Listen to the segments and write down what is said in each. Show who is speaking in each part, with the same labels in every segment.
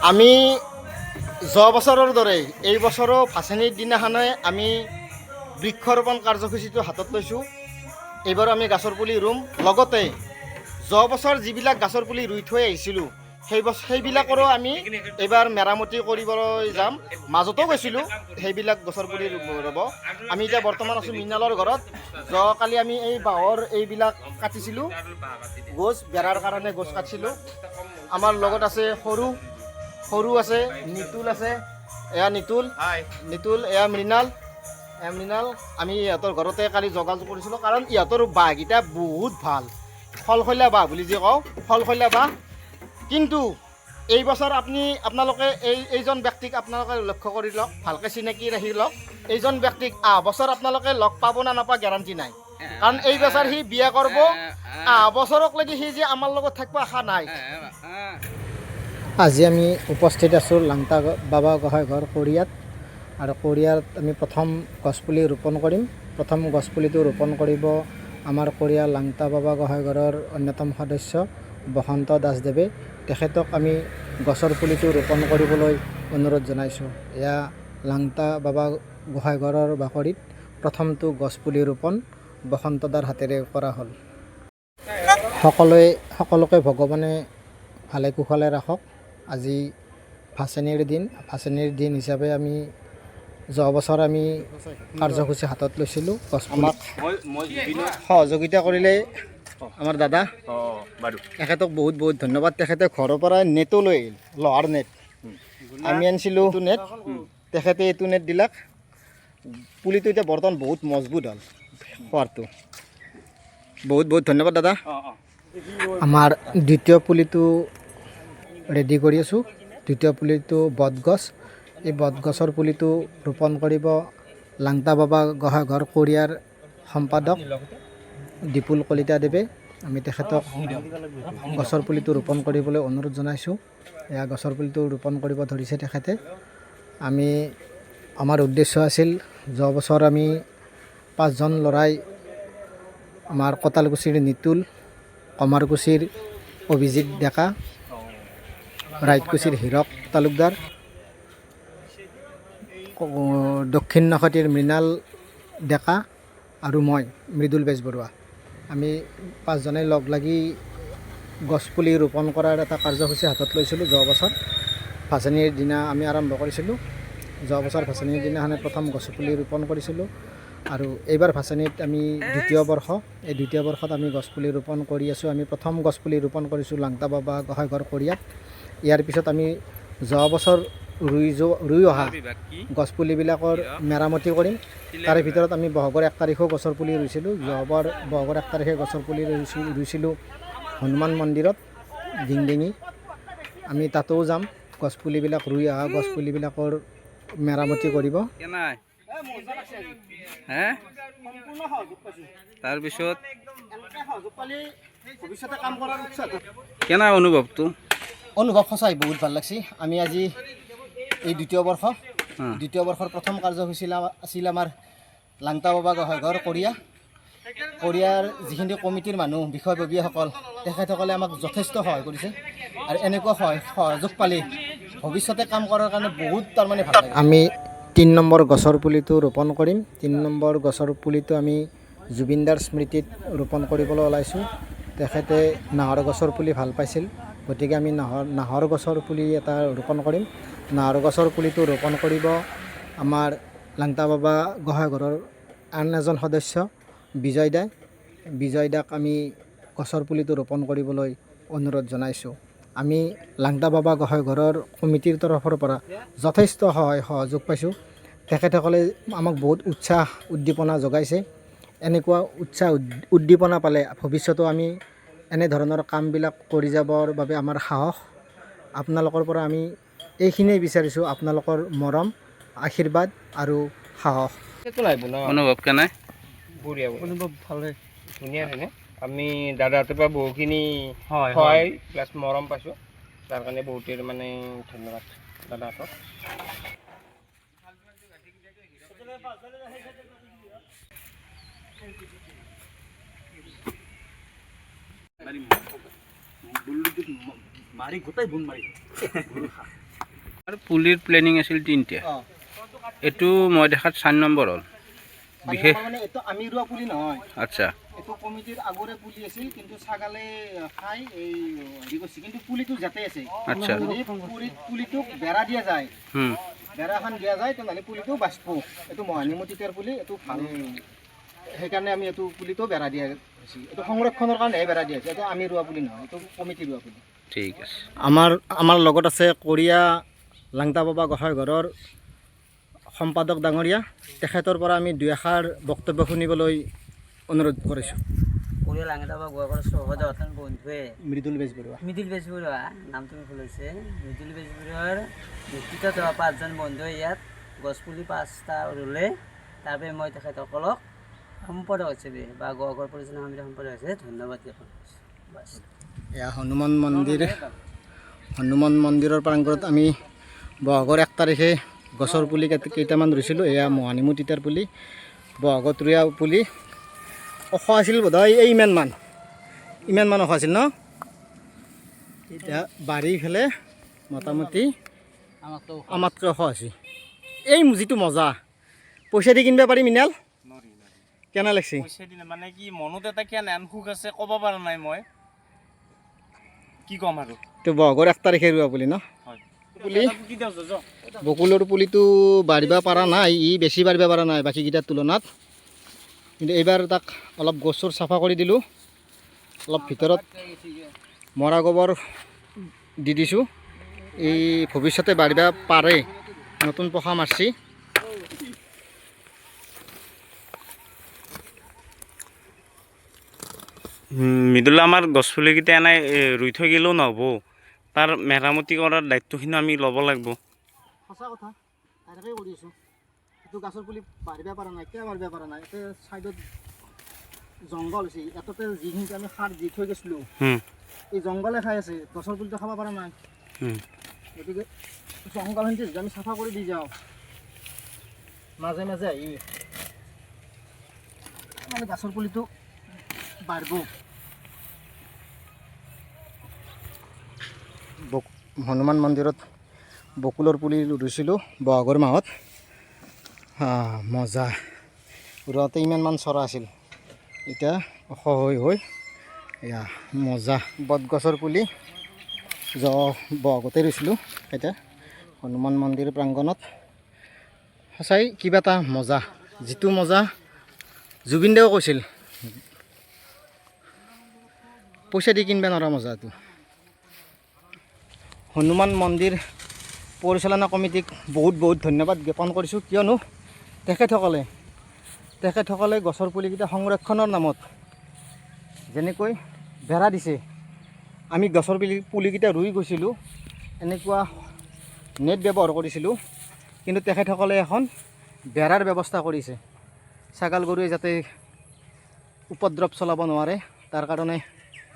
Speaker 1: আমি যোৱা বছৰৰ দৰে এই বছৰো ভাচনিৰ দিনাখনে আমি বৃক্ষৰোপণ কাৰ্যসূচীটো হাতত লৈছোঁ। এইবাৰ আমি গছৰ পুলি ৰুম, লগতে যোৱা বছৰ যিবিলাক গছৰ পুলি ৰুই থৈ আহিছিলোঁ সেইবিলাকৰো আমি এইবাৰ মেৰামতি কৰিবলৈ যাম। মাজতো গৈছিলোঁ সেইবিলাক গছৰ পুলি ৰ'ব। আমি এতিয়া বৰ্তমান আছোঁ মৃণালৰ ঘৰত। যোৱাকালি আমি এই বাঁহৰ এইবিলাক কাটিছিলোঁ, গছ বেৰাৰ কাৰণে গছ কাটিছিলোঁ। আমাৰ লগত আছে সৰু আছে, নিতুল আছে, এয়া নিতুল, এয়া মৃণাল, আমি ইহঁতৰ ঘৰতে কালি যোগাযোগ কৰিছিলোঁ, কাৰণ ইহঁতৰ বাঁহকেইটা বহুত ভাল, শলশলীয়া বাঁহ বুলি যে কওঁ, শলশলীয়া বাঁহ। কিন্তু এই বছৰ আপোনালোকে এইজন ব্যক্তিক আপোনালোকে লক্ষ্য কৰি লওক, ভালকৈ চিনাকি ৰাখি লওক। এইজন ব্যক্তিক বছৰ আপোনালোকে লগ পাব না নাপায় গেৰাণ্টি নাই, কাৰণ এই বছৰ সি বিয়া কৰিব, বছৰকলৈকে সি যে আমাৰ লগত থাকিব আশা নাই। আজি আমি উপস্থিত আছোঁ লাংটা বাবা গোহাঁই ঘৰ কৰিয়াত, আৰু কৰিয়াত আমি প্ৰথম গছপুলি ৰোপণ কৰিম। প্ৰথম গছপুলিটো ৰোপণ কৰিব আমাৰ কৰিয়াৰ লাংটা বাবা গোহাঁই ঘৰৰ অন্যতম সদস্য বসন্ত দাসদেৱে। তেখেতক আমি গছৰ পুলিটো ৰোপণ কৰিবলৈ অনুৰোধ জনাইছোঁ। এয়া লাংটা বাবা গোহাঁই ঘৰৰ বাকৰিত প্ৰথমটো গছপুলি ৰোপণ বসন্ত দাৰ হাতেৰে কৰা হ'ল। সকলোকে ভগৱানে ভালে কুশলে ৰাখক। আজি ভাচনিৰ দিন হিচাপে আমি যোৱা বছৰ আমি কাৰ্যসূচী হাতত লৈছিলোঁ। আমাক সহযোগিতা কৰিলে আমাৰ দাদা, তেখেতক বহুত বহুত ধন্যবাদ। তেখেতে ঘৰৰ পৰা নেটো লৈ আহিল, লোহাৰ নেট। আমি আনিছিলোঁ এইটো নেট, তেখেতে এইটো নেট দিলাক। পুলিটো এতিয়া বৰ্তমান বহুত মজবুত হ'ল খোৱাটো। বহুত বহুত ধন্যবাদ দাদা। আমাৰ দ্বিতীয় পুলিটো ৰেডি কৰি আছোঁ। দ্বিতীয় পুলিটো বটগছ। এই বটগছৰ পুলিটো ৰোপণ কৰিব লাংটা বাবা গোহাঁই ঘৰ কৰিয়াৰ সম্পাদক দীপুল কলিতাদেৱে। আমি তেখেতক গছৰ পুলিটো ৰোপণ কৰিবলৈ অনুৰোধ জনাইছোঁ। এয়া গছৰ পুলিটো ৰোপণ কৰিব ধৰিছে তেখেতে। আমাৰ উদ্দেশ্য আছিল, যোৱা বছৰ আমি 5জন ল'ৰাই আমাৰ কঁতালকুছিৰ নিতুল, কমাৰকুছিৰ অভিজিত ডেকা, ৰাইতকুছিৰ হীৰক তালুকদাৰ, দক্ষিণ নখটিৰ মৃণাল ডেকা আৰু মই মৃদুল বেজবৰুৱা, আমি 5জনে লগ লাগি গছপুলি ৰোপণ কৰাৰ এটা কাৰ্যসূচী হাতত লৈছিলোঁ। যোৱা বছৰ ভাচনিৰ দিনা আমি আৰম্ভ কৰিছিলোঁ। যোৱা বছৰ ভাচনিৰ দিনাখনে প্ৰথম গছপুলি ৰোপণ কৰিছিলোঁ, আৰু এইবাৰ ভাচনিত আমি দ্বিতীয় বৰ্ষ। এই দ্বিতীয় বৰ্ষত আমি গছপুলি ৰোপণ কৰি আছোঁ। আমি প্ৰথম গছপুলি ৰোপণ কৰিছোঁ লাংটা বাবা গোহাঁই ঘৰ কৰিয়াত। ইয়াৰ পিছত আমি যোৱা বছৰ ৰুই অহা গছপুলিবিলাকৰ মেৰামতি কৰিম। তাৰে ভিতৰত আমি বহাগৰ 1 তাৰিখেও গছৰ পুলি ৰুইছিলোঁ। যোৱাবাৰ বহাগৰ 1 তাৰিখে গছৰ পুলি ৰুইছিলোঁ হনুমান মন্দিৰত ডিংডিঙি। আমি তাতেও যাম, গছপুলিবিলাক ৰুই অহা গছপুলিবিলাকৰ মেৰামতি কৰিব।
Speaker 2: তাৰপিছত কেনে অনুভৱ
Speaker 1: সঁচাই বহুত ভাল লাগছে। আমি আজি এই দ্বিতীয় বৰ্ষৰ প্ৰথম কাৰ্যসূচী আছিল আমাৰ লাংটা বাবা গোহাঁই ঘৰ কৰিয়াৰ যিখিনি কমিটিৰ মানুহ, বিষয়ববীয়াসকল, তেখেতসকলে আমাক যথেষ্ট সহায় কৰিছে, আৰু এনেকুৱা সহযোগ পালে ভৱিষ্যতে কাম কৰাৰ কাৰণে বহুত তাৰমানে ভাল লাগে। আমি 3 নম্বৰ গছৰ পুলিটো ৰোপণ কৰিম। 3 নম্বৰ গছৰ পুলিটো আমি জুবিনদাৰ স্মৃতিত ৰোপণ কৰিবলৈ ওলাইছোঁ। তেখেতে নাহৰ গছৰ পুলি ভাল পাইছিল, গতিকে আমি নাহৰ গছৰ পুলি এটা ৰোপণ কৰিম। নাহৰ গছৰ পুলিটো ৰোপণ কৰিব আমাৰ লাংটা বাবা গোহাঁই ঘৰৰ আন এজন সদস্য বিজয় দাক আমি গছৰ পুলিটো ৰোপণ কৰিবলৈ অনুৰোধ জনাইছোঁ। আমি লাংটা বাবা গোহাঁই ঘৰৰ কমিটিৰ তৰফৰ পৰা যথেষ্ট সহযোগ পাইছোঁ। তেখেতসকলে আমাক বহুত উৎসাহ উদ্দীপনা যোগাইছে। এনেকুৱা উৎসাহ উদ্দীপনা পালে ভৱিষ্যতেও আমি এনেধৰণৰ কামবিলাক কৰি যাবৰ বাবে আমাৰ সাহস। আপোনালোকৰ পৰা আমি এইখিনিয়ে বিচাৰিছোঁ, আপোনালোকৰ মৰম, আশীৰ্বাদ আৰু সাহস।
Speaker 2: অনুভৱ কেনে?
Speaker 1: অনুভৱ ভালে,
Speaker 3: ধুনীয়া। আমি দাদাহঁতৰ পৰা বহুখিনি সহায় প্লাছ মৰম পাইছোঁ, তাৰ কাৰণে বহুতেই মানে ধন্যবাদ দাদাহঁতক।
Speaker 2: আৰু পুলিৰ প্লেনিং আছিল 3টা
Speaker 1: অঁ
Speaker 2: এইটো মই দেখাত 4 নম্বৰ হ'ল বিশেষ
Speaker 1: মানে এইটো আমি ৰোৱা পুলি নহয়
Speaker 2: আচ্ছা
Speaker 1: এইটো কমিটিৰ আগৰে পুলি আছিল কিন্তু ছাগালে খাই এই হেৰি কৰিছে কিন্তু পুলিটো যাতে আছে
Speaker 2: আচ্ছা
Speaker 1: যদি পুলিটোক বেৰা দিয়া যায়
Speaker 2: হুম
Speaker 1: বেৰা এখন দিয়া যায় তেনেহ'লে পুলিটো বাচিব এইটো মহানিমতিতাৰ পুলি এইটো ভাল সেইকাৰণে আমি এইটো পুলিটো বেৰা দিয়া হৈছে এইটো সংৰক্ষণৰ কাৰণেহে বেৰা দিয়া হৈছে এইটো আমি ৰোৱা পুলি নহয় এইটো কমিটি ৰোৱা পুলি
Speaker 2: ঠিক আছে
Speaker 1: আমাৰ লগত আছে কোৰিয়া লাংটা বাবা গোহাঁই ঘৰৰ সম্পাদক ডাঙৰীয়া তেখেতৰ পৰা আমি দুই এষাৰ বক্তব্য শুনিবলৈ অনুৰোধ কৰিছোঁ
Speaker 4: কোৰিয়া লাংটা বা গোৱাঘৰ সহজতন বন্ধুৱে
Speaker 1: মৃদুল বেজবৰুৱা
Speaker 4: মৃদুল বেজবৰুৱা নামটো ভুল হৈছে মৃদুল বেজবৰুৱাৰ নেতৃত্বত 5জন বন্ধুৱে ইয়াত গছপুলি 5টা ৰুলে তাৰবাবে মই তেখেতসকলক সম্পাদক হিচাপে বা গোৱাঘৰ পৰিচালনা সমিতিৰ সম্পাদক হিচাপে ধন্যবাদ জ্ঞাপন কৰিছোঁ বাছ
Speaker 1: এয়া হনুমান মন্দিৰৰ প্ৰাংগণত আমি বহাগৰ 1 তাৰিখে গছৰ পুলি কেইটামান ৰুইছিলোঁ এয়া মহানিমতিতাৰ পুলি বহাগত ৰুৱা পুলি ওখ আছিল বোধহয় ইমান ওখ আছিল ন এতিয়া বাঢ়ি ফেলে মোটামুটি আমাতকৈ ওখ আছিল এই যিটো মজা পইচা দি কিনিব পাৰি মিনাল কেনে লাগছে
Speaker 3: মানে কি মনত এটা কিয় নানসুখ আছে ক'ব পৰা নাই মই কি ক'ম আৰু
Speaker 1: এইটো বহাগৰ 1 তাৰিখে ৰোৱা পুলি ন পুলি বকুলৰ পুলিটো বাঢ়িব পৰা নাই বেছি বাঢ়িব পৰা নাই বাকীকেইটাৰ তুলনাত কিন্তু এইবাৰ তাক অলপ গছৰ চাফা কৰি দিলোঁ অলপ ভিতৰত মৰা গোবৰ দি দিছোঁ এই ভৱিষ্যতে বাঢ়িব পাৰে নতুন পোখা মাৰছি
Speaker 2: মৃদুলা আমাৰ গছপুলিকেইটা এনেই ৰুই থৈ গ'লেও নহ'ব তাৰ মেৰামতি কৰাৰ দায়িত্বখিনি আমি ল'ব লাগিব
Speaker 1: সঁচা কথা এনেকৈ কৰি আছোঁ এইটো গছৰ পুলি বাঢ়িব পৰা নাই কিয় বাঢ়িব পৰা নাই এতিয়া ছাইডত জংঘল হৈছে এটাতে যিখিনি আমি সাৰ দি থৈ গৈছিলোঁ এই জংঘলে খাই আছে গছৰ পুলিটো খাব পৰা নাই গতিকে জংঘলখিনি যদি আমি চাফা কৰি দি যাওঁ মাজে মাজে আহি মানে গছৰ পুলিটো বাঢ়িব হনুমান মন্দিৰত বকুলৰ পুলি ৰুইছিলোঁ বহাগৰ মাহত মজা ৰুৱাতে ইমানমান চৰা আছিল এতিয়া ওখ হৈ এয়া মজা বটগছৰ পুলি বহাগতে ৰুইছিলোঁ এতিয়া হনুমান মন্দিৰ প্ৰাংগণত সঁচাই কিবা এটা মজা যিটো মজা জুবিন দাও কৈছিল পইচা দি কিনিব নোৱাৰা মজা এইটো হনুমান মন্দিৰ পৰিচালনা কমিটিক বহুত ধন্যবাদ জ্ঞাপন কৰিছোঁ কিয়নো তেখেতসকলে গছৰ পুলিকেইটা সংৰক্ষণৰ নামত যেনেকৈ বেৰা দিছে আমি গছৰ পুলিকেইটা ৰুই গৈছিলোঁ এনেকুৱা নেট ব্যৱহাৰ কৰিছিলোঁ কিন্তু তেখেতসকলে এখন বেৰাৰ ব্যৱস্থা কৰিছে ছাগাল গৰুৱে যাতে উপদ্ৰৱ চলাব নোৱাৰে তাৰ কাৰণে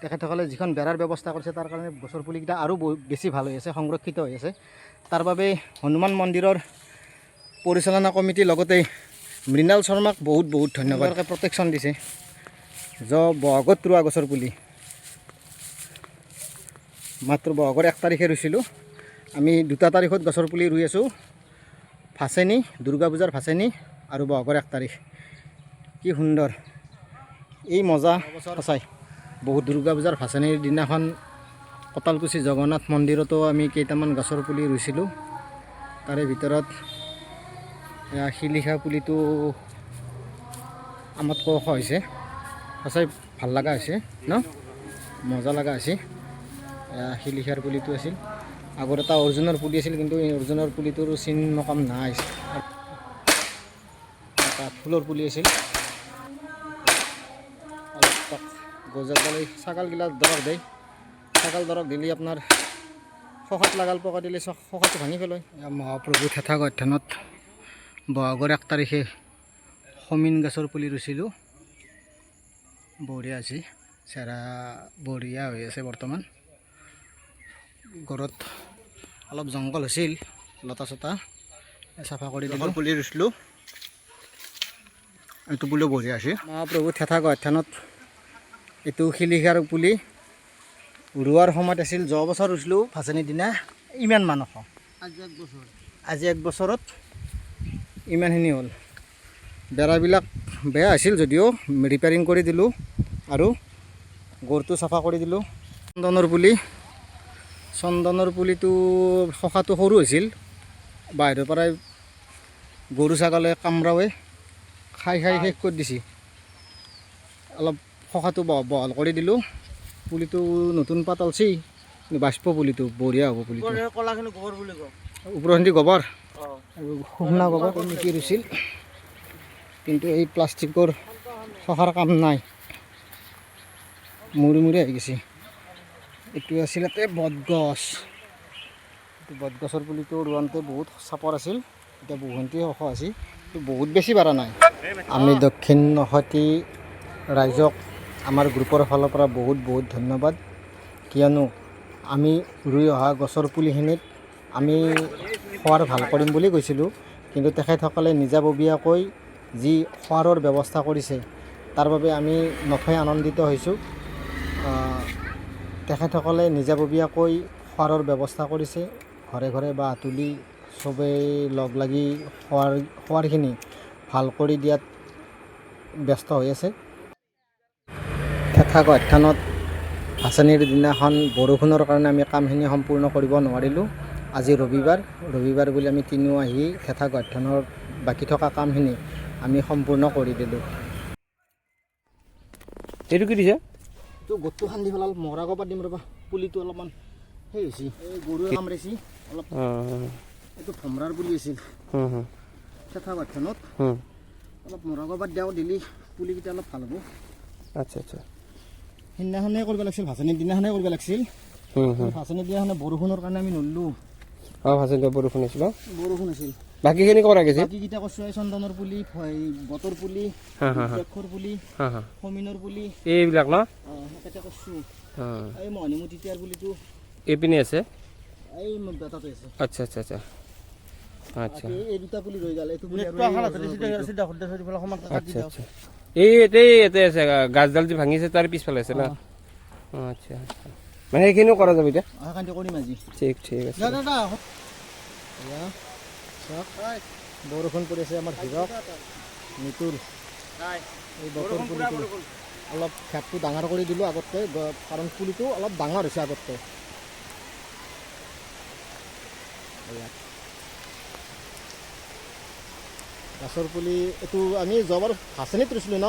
Speaker 1: তেখেতসকলে যিখন বেৰাৰ ব্যৱস্থা কৰিছে তাৰ কাৰণে গছৰ পুলিকেইটা আৰু বেছি ভাল হৈ আছে সংৰক্ষিত হৈ আছে তাৰ বাবে হনুমান মন্দিৰৰ পৰিচালনা কমিটিৰ লগতে মৃণাল শৰ্মাক বহুত ধন্যবাদ প্ৰটেকশ্যন দিছে বহাগত ৰোৱা গছৰ পুলি মাত্ৰ বহাগৰ 1 তাৰিখে ৰুইছিলোঁ আমি 2 তাৰিখত গছৰ পুলি ৰুই আছোঁ ভাচেনি দুৰ্গা পূজাৰ ভাচেনি আৰু বহাগৰ 1 তাৰিখ কি সুন্দৰ এই মজা সঁচাই বহুত দুৰ্গা পূজাৰ ভাচেনিৰ দিনাখন কঁতালকুছি জগন্নাথ মন্দিৰতো আমি কেইটামান গছৰ পুলি ৰুইছিলোঁ তাৰে ভিতৰত শিলিখা পুলিটো আমাতকৈ ওখ হৈছে সঁচাই ভাল লগা হৈছে ন মজা লগা হৈছে শিলিখাৰ পুলিটো আছিল আগত এটা অৰ্জুনৰ পুলি আছিল কিন্তু এই অৰ্জুনৰ পুলিটোৰ চিন মকাম নাই এটা ফুলৰ পুলি আছিল অলপ গজালে ছাগালগিলা দৰক দেই ছাগাল দৰক দিলে আপোনাৰ শখাত লাগাল পকা দিলে শখাটো ভাঙি পেলায় মহাপ্ৰভু থেথা গঠনত বহাগৰ 1 তাৰিখে সমিন গছৰ পুলি ৰুইছিলোঁ বঢ়িয়া আছে চেৰা বঢ়িয়া হৈ আছে বৰ্তমান ঘৰত অলপ জংঘল হৈছিল লতা চতা চাফা কৰি দিলোঁ পুলি ৰুইছিলোঁ এইটো পুলিও বঢ়িয়া আছে মহাপ্ৰভু থেথা গঠনত এইটো শিলিখাৰ পুলি ৰোৱাৰ সময়ত আছিল যোৱা বছৰ ৰুইছিলোঁ ভাচনিৰ দিনা ইমান মান ওখ আজি 1 বছৰত ইমানখিনি হ'ল বেৰাবিলাক বেয়া আছিল যদিও ৰিপেয়াৰিং কৰি দিলোঁ আৰু গড়টো চাফা কৰি দিলোঁ চন্দনৰ পুলিটো শখাটো সৰু হৈছিল বাহিৰৰ পৰাই গৰু ছাগলীয়ে কামৰাৱে খাই শেষ কৰি দিছে অলপ শখাটো বহল কৰি দিলোঁ পুলিটো নতুন পাত ওলছি বাষ্প পুলিটো বঢ়িয়া হ'ব পুলিটো
Speaker 4: কলাখিনি গোবৰ বুলি কওঁ
Speaker 1: ওপৰখিনি গোবৰ আৰু শুকনা গোবৰ এনেকৈ ৰুইছিল কিন্তু এই প্লাষ্টিকৰ শখাৰ কাম নাই মূৰি আহি গৈছে এইটো আছিল ইয়াতে বটগছ বটগছৰ পুলিটো ৰোৱাওঁতে বহুত চাপৰ আছিল এতিয়া বহুখিনি ওখ আছিল কিন্তু বহুত বেছি বাঢ়া নাই আমি দক্ষিণ নসতী ৰাইজক আমাৰ গ্ৰুপৰ ফালৰ পৰা বহুত বহুত ধন্যবাদ কিয়নো আমি ৰুই অহা গছৰ পুলিখিনিত আমি খোৱাৰ ভাল কৰিম বুলি কৈছিলোঁ কিন্তু তেখেতসকলে নিজাববীয়াকৈ যি খোৱাৰৰ ব্যৱস্থা কৰিছে তাৰ বাবে আমি নথৈ আনন্দিত হৈছোঁ তেখেতসকলে নিজাববীয়াকৈ খোৱাৰৰ ব্যৱস্থা কৰিছে ঘৰে ঘৰে বা তুলি চবেই লগ লাগি খোৱাৰখিনি ভাল কৰি দিয়াত ব্যস্ত হৈ আছে থেথা গঠনত ভাচনিৰ দিনাখন বৰষুণৰ কাৰণে আমি কামখিনি সম্পূৰ্ণ কৰিব নোৱাৰিলোঁ আজি ৰবিবাৰ বুলি আমি তিনিও আহি থেথা গঠনৰ বাকী থকা কামখিনি আমি সম্পূৰ্ণ কৰি দিলোঁ
Speaker 3: এইটো কি দিছে
Speaker 1: এইটো গোটটো খান্দি পেলাল মহৰা কবাত দিম ৰ'বা পুলিটো অলপমান সেই হৈছে এই গৰুৱে কামৰাইছি অলপ এইটো ভমৰাৰ পুলি আছিল থেথা গঠনত অলপ মহৰা কবাত দিলি পুলিকেইটা অলপ ভাল হ'ব
Speaker 3: আচ্ছা
Speaker 1: সেইদিনাখনে কৰিব লাগিছিল ভাচনিৰ দিনাখনে কৰিব লাগিছিল ভাচনিৰ দিনাখনে বৰষুণৰ কাৰণে আমি নল্লোঁ
Speaker 3: ভাচনিতে বৰষুণ আছিল
Speaker 1: বৰষুণ আছিল
Speaker 3: বাকীখিনি কৰা গৈছে
Speaker 1: বাকীকেইটা কৈছোঁ এই চন্দনৰ পুলি বতৰ পুলি বৃক্ষৰ পুলি সমিনৰ পুলি
Speaker 3: এইবিলাক ন
Speaker 1: সেইকেইটা কৈছোঁ এই মহনিমুখ তিতিয়াৰ পুলিটো
Speaker 3: এইপিনে আছে
Speaker 1: এই বেটাটো আছে
Speaker 3: আচ্ছা
Speaker 1: এই দুটা পুলি ৰৈ গ'ল এইটো পুলি
Speaker 3: আচ্ছা এই ইয়াতে আছে গাছডাল যে ভাঙিছে তাৰ পিছফালে আছে না আচ্ছা মানে সেইখিনিও কৰা যাব এতিয়া
Speaker 1: কৰিম আজি
Speaker 3: ঠিক আছে
Speaker 1: বৰষুণ পৰি আছে আমাৰ হিৰক মিতুল এই বতৰ পুলিটো অলপ খেপটো ডাঙৰ কৰি দিলোঁ আগতকৈ কাৰণ পুলিটো অলপ ডাঙৰ হৈছে আগতকৈ গাছৰ পুলি এইটো আমি যোৱাবাৰ ভাচনিত ৰুইছিলোঁ ন